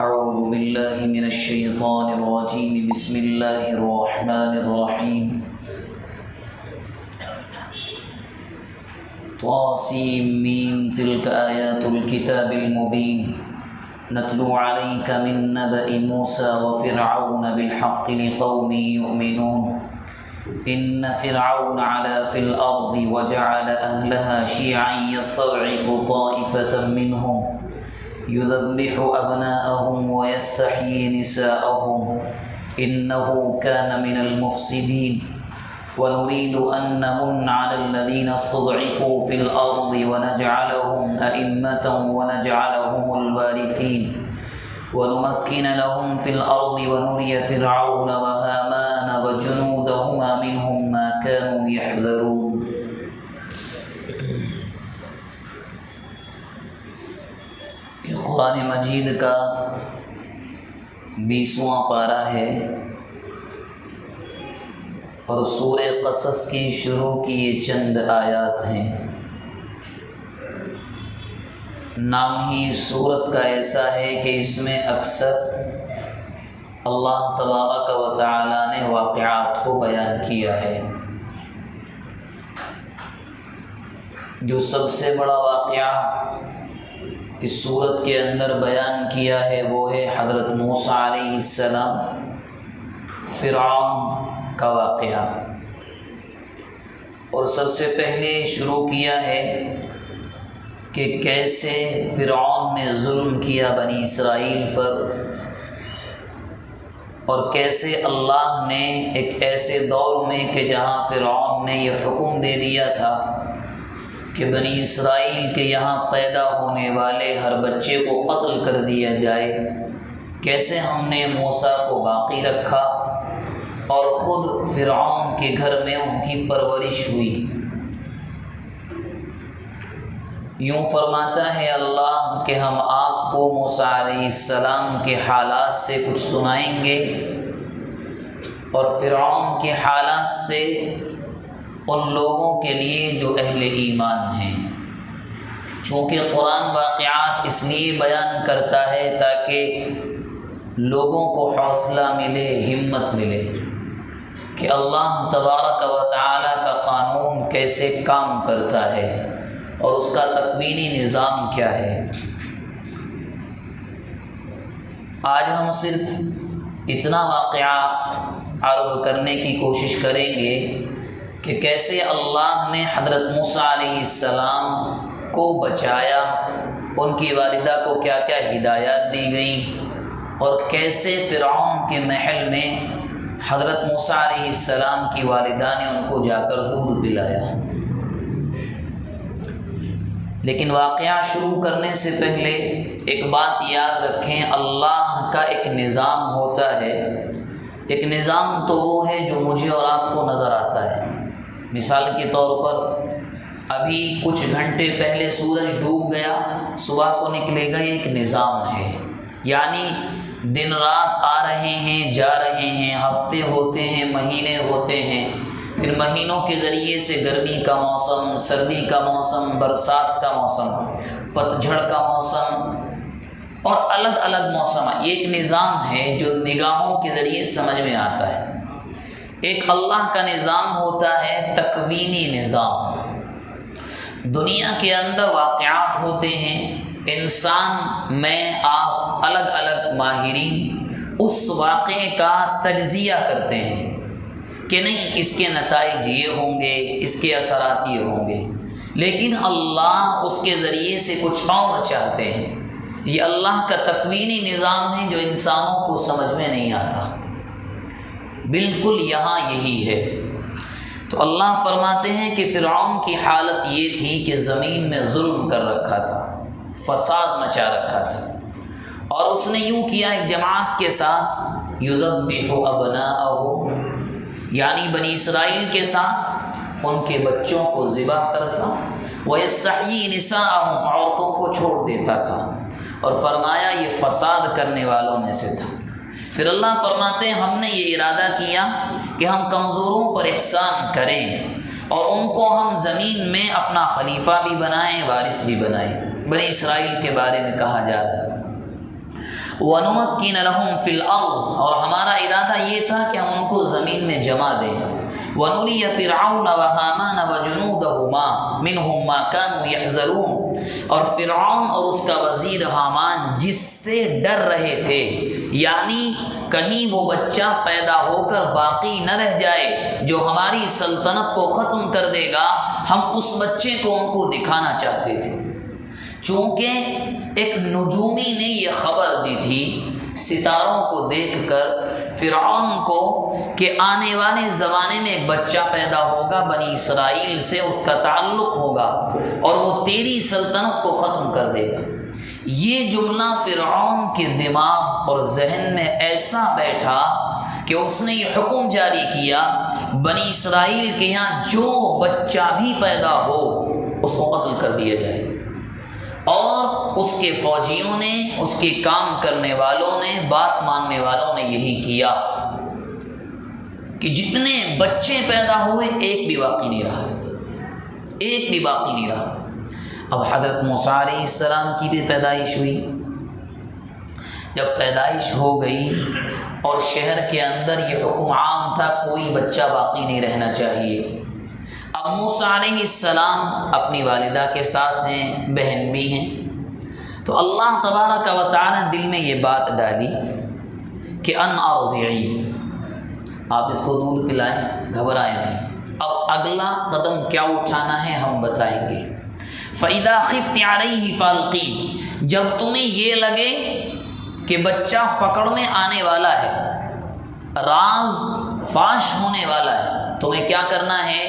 اعوذ باللہ من الشیطان الرجیم بسم اللہ الرحمن الرحیم طاسیم تلک آیات الکتاب المبین نتلو علیک من نبأ موسیٰ وفرعون بالحق لقوم یؤمنون ان فرعون علا فی الارض وجعل اہلها شیعا یستضعف طائفة منهم يذبح أبناءهم ويستحيي نساءهم إنه كان من المفسدين ونريد أن نمن على الذين استضعفوا في الأرض ونجعلهم أئمة ونجعلهم الوارثين ونمكن لهم في الأرض ونري فرعون وهامان وجنودهما منهم ما كانوا يحذرون۔ قرآن مجید کا 20واں پارہ ہے اور سورہ قصص کی شروع کی یہ چند آیات ہیں۔ نام ہی سورت کا ایسا ہے کہ اس میں اکثر اللہ تبارک و تعالی نے واقعات کو بیان کیا ہے۔ جو سب سے بڑا واقعہ اس صورت کے اندر بیان کیا ہے وہ ہے حضرت موسیٰ علیہ السلام فرعون کا واقعہ، اور سب سے پہلے شروع کیا ہے کہ کیسے فرعون نے ظلم کیا بنی اسرائیل پر، اور کیسے اللہ نے ایک ایسے دور میں کہ جہاں فرعون نے یہ حکم دے دیا تھا کہ بنی اسرائیل کے یہاں پیدا ہونے والے ہر بچے کو قتل کر دیا جائے، کیسے ہم نے موسیٰ کو باقی رکھا اور خود فرعون کے گھر میں ان کی پرورش ہوئی۔ یوں فرماتا ہے اللہ کہ ہم آپ کو موسیٰ علیہ السلام کے حالات سے کچھ سنائیں گے اور فرعون کے حالات سے ان لوگوں کے لیے جو اہل ایمان ہیں، چونکہ قرآن واقعات اس لیے بیان کرتا ہے تاکہ لوگوں کو حوصلہ ملے، ہمت ملے کہ اللہ تبارک و تعالی کا قانون کیسے کام کرتا ہے اور اس کا تکوینی نظام کیا ہے۔ آج ہم صرف اتنا واقعہ عرض کرنے کی کوشش کریں گے کہ کیسے اللہ نے حضرت موسیٰ علیہ السلام کو بچایا، ان کی والدہ کو کیا کیا ہدایات دی گئیں، اور کیسے فرعون کے محل میں حضرت موسیٰ علیہ السلام کی والدہ نے ان کو جا کر دودھ پلایا۔ لیکن واقعہ شروع کرنے سے پہلے ایک بات یاد رکھیں، اللہ کا ایک نظام ہوتا ہے۔ ایک نظام تو وہ ہے جو مجھے اور آپ کو نظر آتا ہے۔ مثال کے طور پر ابھی کچھ گھنٹے پہلے سورج ڈوب گیا، صبح کو نکلے گا، یہ ایک نظام ہے۔ یعنی دن رات آ رہے ہیں، جا رہے ہیں، ہفتے ہوتے ہیں، مہینے ہوتے ہیں، پھر مہینوں کے ذریعے سے گرمی کا موسم، سردی کا موسم، برسات کا موسم، پتجھڑ کا موسم اور الگ الگ موسم۔ ایک نظام ہے جو نگاہوں کے ذریعے سمجھ میں آتا ہے۔ ایک اللہ کا نظام ہوتا ہے تکوینی نظام۔ دنیا کے اندر واقعات ہوتے ہیں، انسان، میں، آپ، الگ الگ ماہرین اس واقعے کا تجزیہ کرتے ہیں کہ نہیں اس کے نتائج یہ ہوں گے، اس کے اثرات یہ ہوں گے، لیکن اللہ اس کے ذریعے سے کچھ اور چاہتے ہیں۔ یہ اللہ کا تکوینی نظام ہے جو انسانوں کو سمجھ میں نہیں آتا۔ بالکل یہاں یہی ہے۔ تو اللہ فرماتے ہیں کہ فرعون کی حالت یہ تھی کہ زمین میں ظلم کر رکھا تھا، فساد مچا رکھا تھا، اور اس نے یوں کیا ایک جماعت کے ساتھ، یذبح ابناءهم، یعنی بنی اسرائیل کے ساتھ ان کے بچوں کو ذبح کرتا، ویستحیی نساءهم، عورتوں کو چھوڑ دیتا تھا، اور فرمایا یہ فساد کرنے والوں میں سے تھا۔ پھر اللہ فرماتے ہیں ہم نے یہ ارادہ کیا کہ ہم کمزوروں پر احسان کریں اور ان کو ہم زمین میں اپنا خلیفہ بھی بنائیں، وارث بھی بنائیں۔ بنی اسرائیل کے بارے میں کہا جا رہا ہے۔ وَنُمَكِّنَ لَهُمْ فِي الْأَرْضِ، اور ہمارا ارادہ یہ تھا کہ ہم ان کو زمین میں جما دیں. وَنُرِيَ فِرْعَوْنَ وَهَامَانَ وَجُنُودَهُمَا مِنْهُمْ مَا كَانُوا يَحْذَرُونَ، اور فرعون اور اس کا وزیر حامان جس سے ڈر رہے تھے، یعنی کہیں وہ بچہ پیدا ہو کر باقی نہ رہ جائے جو ہماری سلطنت کو ختم کر دے گا، ہم اس بچے کو ان کو دکھانا چاہتے تھے. چونکہ ایک نجومی نے یہ خبر دی تھی ستاروں کو دیکھ کر فرعون کو کہ آنے والے زمانے میں ایک بچہ پیدا ہوگا، بنی اسرائیل سے اس کا تعلق ہوگا اور وہ تیری سلطنت کو ختم کر دے گا. یہ جملہ فرعون کے دماغ اور ذہن میں ایسا بیٹھا کہ اس نے یہ حکم جاری کیا بنی اسرائیل کے یہاں جو بچہ بھی پیدا ہو اس کو قتل کر دیا جائے. اور اس کے فوجیوں نے، اس کے کام کرنے والوں نے، بات ماننے والوں نے یہی کیا کہ جتنے بچے پیدا ہوئے ایک بھی باقی نہیں رہا، ایک بھی باقی نہیں رہا. اب حضرت موسیٰ علیہ السلام کی بھی پیدائش ہوئی. جب پیدائش ہو گئی اور شہر کے اندر یہ حکم عام تھا کوئی بچہ باقی نہیں رہنا چاہیے. اب موسیٰ علیہ السلام اپنی والدہ کے ساتھ ہیں، بہن بھی ہیں، تو اللہ تبارک و تعالی نے دل میں یہ بات ڈالی کہ ان ارضعی، آپ اس کو دودھ پلائیں، گھبرائیں نہیں. اب اگلا قدم کیا اٹھانا ہے ہم بتائیں گے. فَإِذَا خِفْتِ عَلَيْهِ فَالْقِي، جب تمہیں یہ لگے کہ بچہ پکڑ میں آنے والا ہے، راز فاش ہونے والا ہے، تمہیں کیا کرنا ہے؟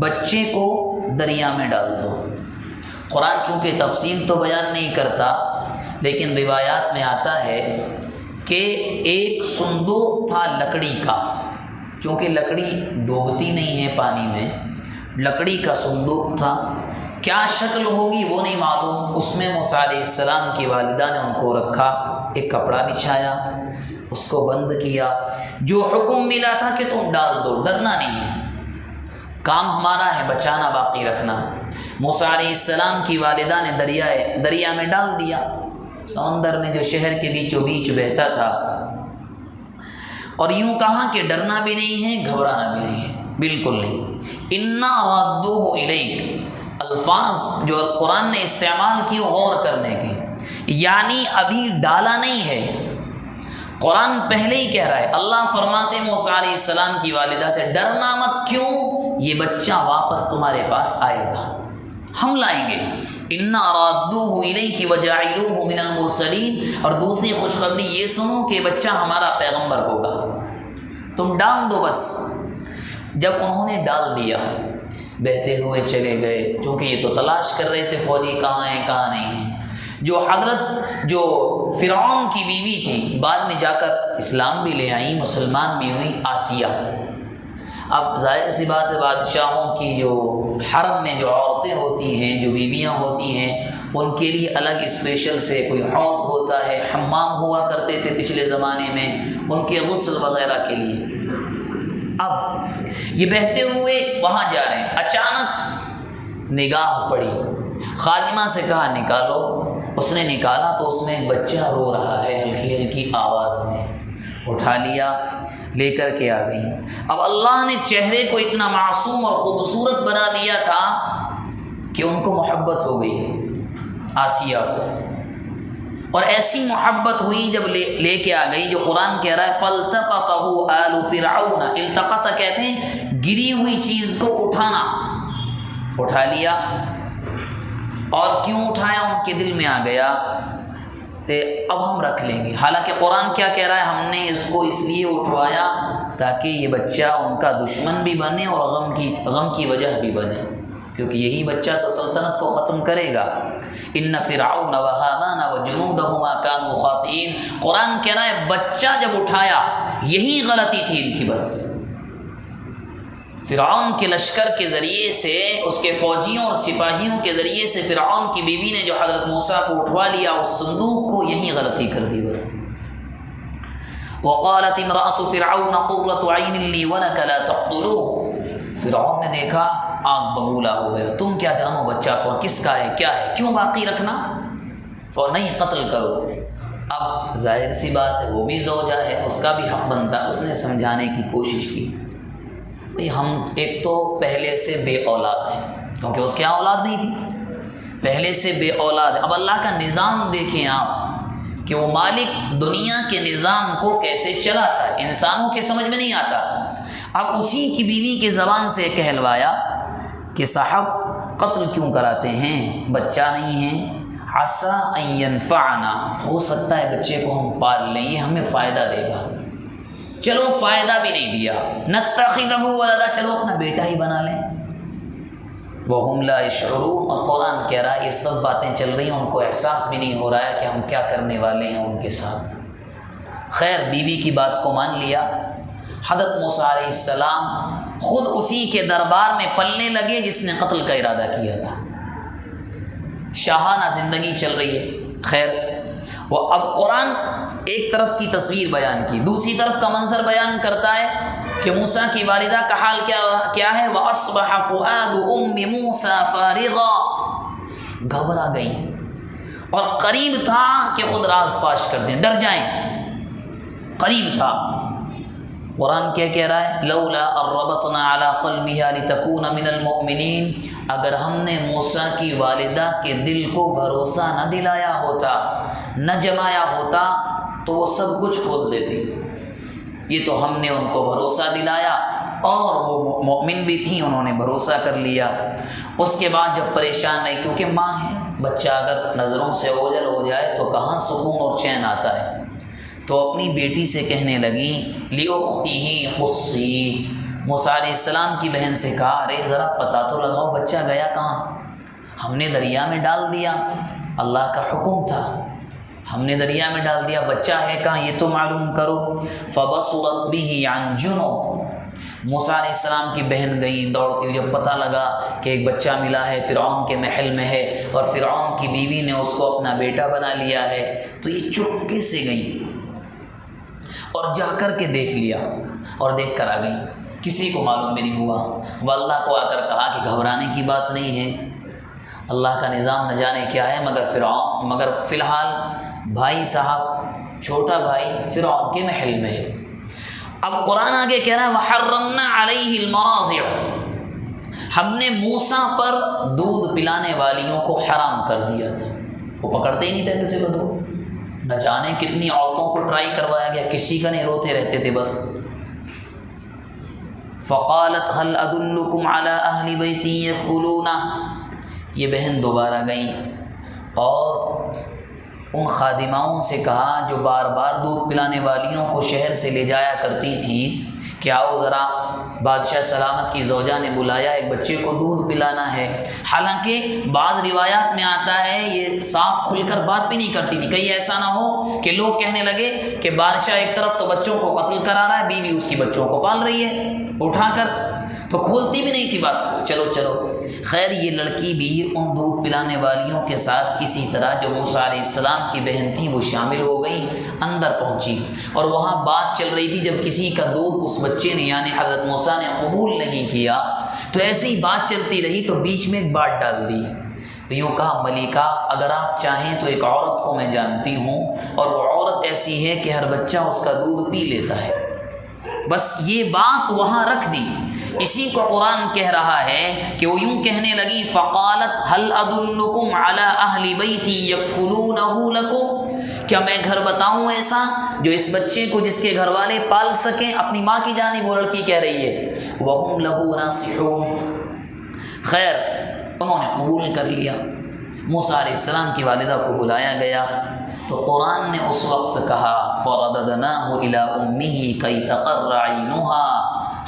بچے کو دریا میں ڈال دو. قرآن چونکہ تفصیل تو بیان نہیں کرتا لیکن روایات میں آتا ہے کہ ایک صندوق تھا لکڑی کا، چونکہ لکڑی ڈوبتی نہیں ہے پانی میں، لکڑی کا صندوق تھا. کیا شکل ہوگی وہ نہیں معلوم. اس میں موسیٰ علیہ السلام کی والدہ نے ان کو رکھا، ایک کپڑا بچھایا، اس کو بند کیا. جو حکم ملا تھا کہ تم ڈال دو، ڈرنا نہیں ہے، کام ہمارا ہے بچانا باقی رکھنا. موسیٰ علیہ السلام کی والدہ نے دریا میں ڈال دیا، سمندر میں جو شہر کے بیچوں بیچ بہتا تھا. اور یوں کہا کہ ڈرنا بھی نہیں ہے، گھبرانا بھی نہیں ہے، بالکل نہیں. انا رادوہ الیک، الفاظ جو قرآن نے استعمال کی غور کرنے کے، یعنی ابھی ڈالا نہیں ہے. قرآن پہلے ہی کہہ رہا ہے. اللہ فرماتے موسیٰ علیہ السلام کی والدہ سے ڈرنا مت، کیوں؟ یہ بچہ واپس تمہارے پاس آئے گا، ہم لائیں گے. انا رادوہ الیک وجاعلوہ من المرسلین، اور دوسری خوشخبری یہ سنو کہ بچہ ہمارا پیغمبر ہوگا، تم ڈال دو بس. جب انہوں نے ڈال دیا بہتے ہوئے چلے گئے، کیونکہ یہ تو تلاش کر رہے تھے فوجی کہاں ہیں کہاں نہیں ہیں. جو فرعون کی بیوی تھی بعد میں جا کر اسلام بھی لے آئیں، مسلمان بھی ہوئی، آسیہ. اب ظاہر سی بات ہے بادشاہوں کی جو حرم میں جو عورتیں ہوتی ہیں، جو بیویاں ہوتی ہیں، ان کے لیے الگ اسپیشل سے کوئی حوض ہوتا ہے، حمام ہوا کرتے تھے پچھلے زمانے میں ان کے غسل وغیرہ کے لیے. اب یہ بہتے ہوئے وہاں جا رہے ہیں، اچانک نگاہ پڑی، خادمہ سے کہا نکالو. اس نے نکالا تو اس میں ایک بچہ رو رہا ہے ہلکی ہلکی آواز میں. اٹھا لیا، لے کر کے آ گئی. اب اللہ نے چہرے کو اتنا معصوم اور خوبصورت بنا دیا تھا کہ ان کو محبت ہو گئی آسیہ کو، اور ایسی محبت ہوئی جب لے کے آ گئی جو قرآن کہہ رہا ہے فَالْتَقَطَهُ آلُ فِرْعَوْنَ. التقط کہتے ہیں گری ہوئی چیز کو اٹھانا. اٹھا لیا، اور کیوں اٹھایا؟ ان کے دل میں آ گیا اب ہم رکھ لیں گے. حالانکہ قرآن کیا کہہ رہا ہے؟ ہم نے اس کو اس لیے اٹھوایا تاکہ یہ بچہ ان کا دشمن بھی بنے اور غم کی وجہ بھی بنے، کیونکہ یہی بچہ تو سلطنت کو ختم کرے گا. ان فرعون وہامان وجنودہما کانوا خاطئین. قرآن کہہ رہا ہے بچہ جب اٹھایا یہی غلطی تھی ان کی. بس فرعون کے لشکر کے ذریعے سے، اس کے فوجیوں اور سپاہیوں کے ذریعے سے فرعون کی بیوی نے جو حضرت موسیٰ کو اٹھوا لیا اس صندوق کو، یہی غلطی کر دی بس. وقالت امرأة فرعون قرة عین لی ولک لا تقتلوه. فرعون نے دیکھا آگ بگولا ہو گیا، تم کیا جانو بچہ کو کس کا ہے کیا ہے، کیوں باقی رکھنا، اور نہیں قتل کرو. اب ظاہر سی بات ہے وہ بھی زوجہ ہے، اس کا بھی حق بنتا ہے، اس نے سمجھانے کی کوشش کی بھئی ہم ایک تو پہلے سے بے اولاد ہیں، کیونکہ اس کے یہاں اولاد نہیں تھی، پہلے سے بے اولاد ہے۔ اب اللہ کا نظام دیکھیں آپ کہ وہ مالک دنیا کے نظام کو کیسے چلاتا ہے، انسانوں کے سمجھ میں نہیں آتا۔ اب اسی کی بیوی کی زبان سے کہلوایا کہ صاحب قتل کیوں کراتے ہیں، بچہ نہیں ہے، عسیٰ ان ینفعنا، ہو سکتا ہے بچے کو ہم پال لیں، یہ ہمیں فائدہ دے گا۔ چلو فائدہ بھی نہیں دیا، نتخذہ ولدا، چلو اپنا بیٹا ہی بنا لیں۔ وہم لا یشعرون، اور قرآن کہہ رہا ہے یہ سب باتیں چل رہی ہیں، ان کو احساس بھی نہیں ہو رہا ہے کہ ہم کیا کرنے والے ہیں ان کے ساتھ۔ خیر بیوی کی بات کو مان لیا۔ حضرت موسیٰ علیہ السلام خود اسی کے دربار میں پلنے لگے جس نے قتل کا ارادہ کیا تھا۔ شاہانہ زندگی چل رہی ہے۔ خیر وہ اب قرآن ایک طرف کی تصویر بیان کی، دوسری طرف کا منظر بیان کرتا ہے کہ موسیٰ کی والدہ کا حال کیا ہے۔ وَأَصْبَحَ فُؤَادُ أُمِّ مُوسَىٰ فَارِغًا، گھبرا گئی اور قریب تھا کہ خود راز فاش کر دیں، ڈر جائیں، قریب تھا۔ قرآن کیا کہہ رہا ہے؟ لولا الربطنا على قلبها لتكون من المؤمنین، اگر ہم نے موسیٰ کی والدہ کے دل کو بھروسہ نہ دلایا ہوتا، نہ جمایا ہوتا تو وہ سب کچھ کھول دیتی۔ یہ تو ہم نے ان کو بھروسہ دلایا اور وہ مومن بھی تھیں، انہوں نے بھروسہ کر لیا۔ اس کے بعد جب پریشان نہیں، کیونکہ ماں ہے، بچہ اگر نظروں سے اوجھل ہو جائے تو کہاں سکون اور چین آتا ہے، تو اپنی بیٹی سے کہنے لگی لِأُخْتِهِ قُصِّي، موسیٰ علیہ السلام کی بہن سے کہا ارے ذرا پتہ تو لگاؤ بچہ گیا کہاں، ہم نے دریا میں ڈال دیا، اللہ کا حکم تھا، ہم نے دریا میں ڈال دیا، بچہ ہے کہاں یہ تو معلوم کرو۔ فَبَصُرَتْ بِهِ عَنْ جُنُبٍ، موسیٰ علیہ السلام کی بہن گئی دوڑتی، جب پتہ لگا کہ ایک بچہ ملا ہے، فرعون کے محل میں ہے اور فرعون کی بیوی نے اس کو اپنا بیٹا بنا لیا ہے، تو یہ چپکے سے گئی اور جا کر کے دیکھ لیا اور دیکھ کر آ گئی، کسی کو معلوم بھی نہیں ہوا۔ وہ اللہ کو آ کر کہا کہ گھبرانے کی بات نہیں ہے، اللہ کا نظام نہ جانے کیا ہے، مگر فی الحال بھائی صاحب چھوٹا بھائی فرعون کے محل میں ہے۔ اب قرآن آگے کہہ رہا ہے وَحَرَّمْنَا عَلَيْهِ الْمَرَاضِعَ، ہم نے موسیٰ پر دودھ پلانے والیوں کو حرام کر دیا تھا، وہ پکڑتے ہی نہیں تھے کسی کو دودھ، نہ جانے کتنی عورتوں کو ٹرائی کروایا گیا، کسی کا نہیں، روتے رہتے تھے بس۔ فقالت هل ادلکم علی اہل بیتی یکفلونہ، یہ بہن دوبارہ گئیں اور ان خادماؤں سے کہا جو بار بار دودھ پلانے والیوں کو شہر سے لے جایا کرتی تھی کہ آؤ ذرا، بادشاہ سلامت کی زوجہ نے بلایا، ایک بچے کو دودھ پلانا ہے۔ حالانکہ بعض روایات میں آتا ہے یہ صاف کھل کر بات بھی نہیں کرتی تھی، کہیں ایسا نہ ہو کہ لوگ کہنے لگے کہ بادشاہ ایک طرف تو بچوں کو قتل کرا رہا ہے، بیوی اس کی بچوں کو پال رہی ہے اٹھا کر، تو کھولتی بھی نہیں تھی بات کو۔ چلو خیر یہ لڑکی بھی ان دودھ پلانے والیوں کے ساتھ کسی طرح، جو موسیٰ علیہ السلام کی بہن تھی وہ شامل ہو گئی، اندر پہنچی اور وہاں بات چل رہی تھی۔ جب کسی کا دودھ اس بچے نے یعنی حضرت موسیٰ نے قبول نہیں کیا تو ایسے ہی بات چلتی رہی، تو بیچ میں ایک بات ڈال دی، تو یوں کہا ملکہ اگر آپ چاہیں تو ایک عورت کو میں جانتی ہوں اور وہ عورت ایسی ہے کہ ہر بچہ اس کا دودھ پی لیتا ہے، بس یہ بات وہاں رکھ دی۔ اسی کو قرآن کہہ رہا ہے کہ وہ یوں کہنے لگی فقالت هل ادلکم علی اہل بیتی یکفلونہ لکم، کیا میں گھر بتاؤں ایسا جو اس بچے کو جس کے گھر والے پال سکیں، اپنی ماں کی جانب وہ لڑکی کہہ رہی ہے، وہم لہ ناصحون۔ خیر انہوں نے قبول کر لیا، موسیٰ علیہ السلام کی والدہ کو بلایا گیا تو قرآن نے اس وقت کہا فرددناہ الی امہ کی تقر عینہا،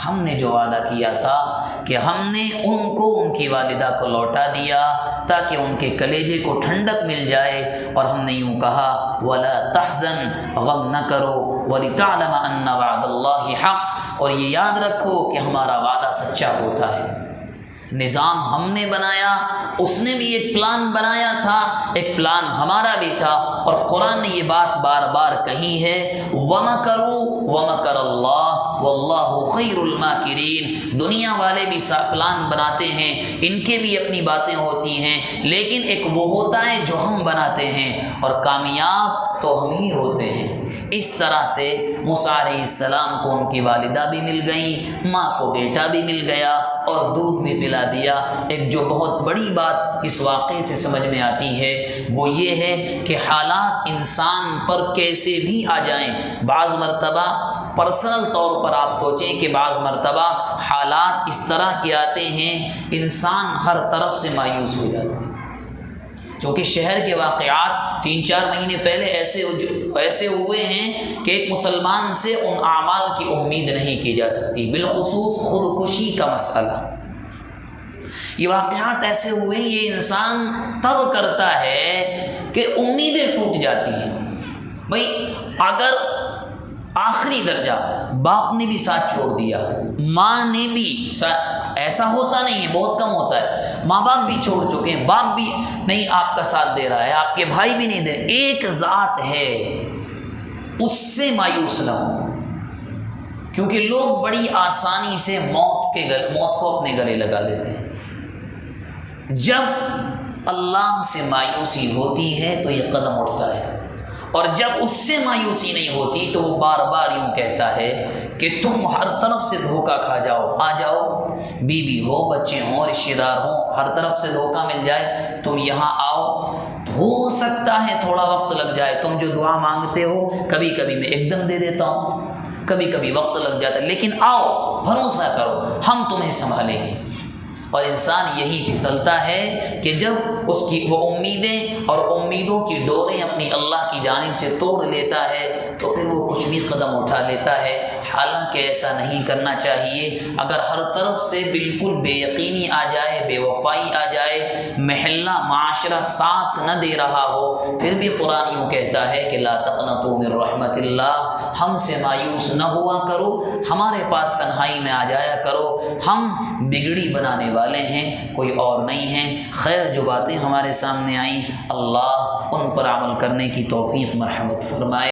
ہم نے جو وعدہ کیا تھا کہ ہم نے ان کو ان کی والدہ کو لوٹا دیا تاکہ ان کے کلیجے کو ٹھنڈک مل جائے، اور ہم نے یوں کہا ولا تحزن، غم نہ کرو، ولتعلم ان وعد اللہ حق، اور یہ یاد رکھو کہ ہمارا وعدہ سچا ہوتا ہے۔ نظام ہم نے بنایا، اس نے بھی ایک پلان بنایا تھا، ایک پلان ہمارا بھی تھا، اور قرآن نے یہ بات بار بار کہی ہے، وَمَكَرُوا وَمَكَرَ اللَّهُ وَاللَّهُ خَيْرُ الْمَاكِرِينَ۔ دنیا والے بھی پلان بناتے ہیں، ان کے بھی اپنی باتیں ہوتی ہیں، لیکن ایک وہ ہوتا ہے جو ہم بناتے ہیں، اور کامیاب تو ہم ہی ہوتے ہیں۔ اس طرح سے موسیٰ علیہ السلام کو ان کی والدہ بھی مل گئیں، ماں کو بیٹا بھی مل گیا، اور دودھ بھی پلا دیا۔ ایک جو بہت بڑی بات اس واقعے سے سمجھ میں آتی ہے وہ یہ ہے کہ حالات انسان پر کیسے بھی آ جائیں، بعض مرتبہ پرسنل طور پر آپ سوچیں کہ بعض مرتبہ حالات اس طرح کے آتے ہیں انسان ہر طرف سے مایوس ہو جاتا ہے۔ چونکہ شہر کے واقعات 3-4 مہینے پہلے ایسے ہوئے ہیں کہ ایک مسلمان سے ان اعمال کی امید نہیں کی جا سکتی، بالخصوص خودکشی کا مسئلہ۔ یہ واقعات ایسے ہوئے ہیں، یہ انسان تب کرتا ہے کہ امیدیں ٹوٹ جاتی ہیں۔ بھئی اگر آخری درجہ باپ نے بھی ساتھ چھوڑ دیا، ماں نے بھی ایسا ہوتا نہیں ہے، بہت کم ہوتا ہے، ماں باپ بھی چھوڑ چکے ہیں، باپ بھی نہیں آپ کا ساتھ دے رہا ہے، آپ کے بھائی بھی نہیں دے، ایک ذات ہے، اس سے مایوس نہ ہو، کیونکہ لوگ بڑی آسانی سے موت کو اپنے گلے لگا لیتے ہیں۔ جب اللہ سے مایوسی ہوتی ہے تو یہ قدم اٹھتا ہے، اور جب اس سے مایوسی نہیں ہوتی تو وہ بار بار یوں کہتا ہے کہ تم ہر طرف سے دھوکہ کھا جاؤ، آ جاؤ، بیوی ہو، بچے ہوں، رشتہ دار ہوں، ہر طرف سے دھوکہ مل جائے، تم یہاں آؤ، ہو سکتا ہے تھوڑا وقت لگ جائے، تم جو دعا مانگتے ہو کبھی کبھی میں ایک دم دے دیتا ہوں، کبھی کبھی وقت لگ جاتا ہے، لیکن آؤ، بھروسہ کرو، ہم تمہیں سنبھالیں گے۔ اور انسان یہی پھسلتا ہے کہ جب اس کی وہ امیدیں اور امیدوں کی ڈوریں اپنی اللہ کی جانب سے توڑ لیتا ہے تو پھر وہ کچھ بھی قدم اٹھا لیتا ہے، حالانکہ ایسا نہیں کرنا چاہیے۔ اگر ہر طرف سے بالکل بے یقینی آ جائے، بے وفائی آ جائے، محلہ معاشرہ ساتھ نہ دے رہا ہو، پھر بھی قرآن یوں کہتا ہے کہ لا تقنطوا من رحمت اللہ، ہم سے مایوس نہ ہوا کرو، ہمارے پاس تنہائی میں آ جایا کرو، ہم بگڑی بنانے والے ہیں، کوئی اور نہیں ہیں۔ خیر جو باتیں ہمارے سامنے آئیں، اللہ ان پر عمل کرنے کی توفیق مرحمت فرمائے۔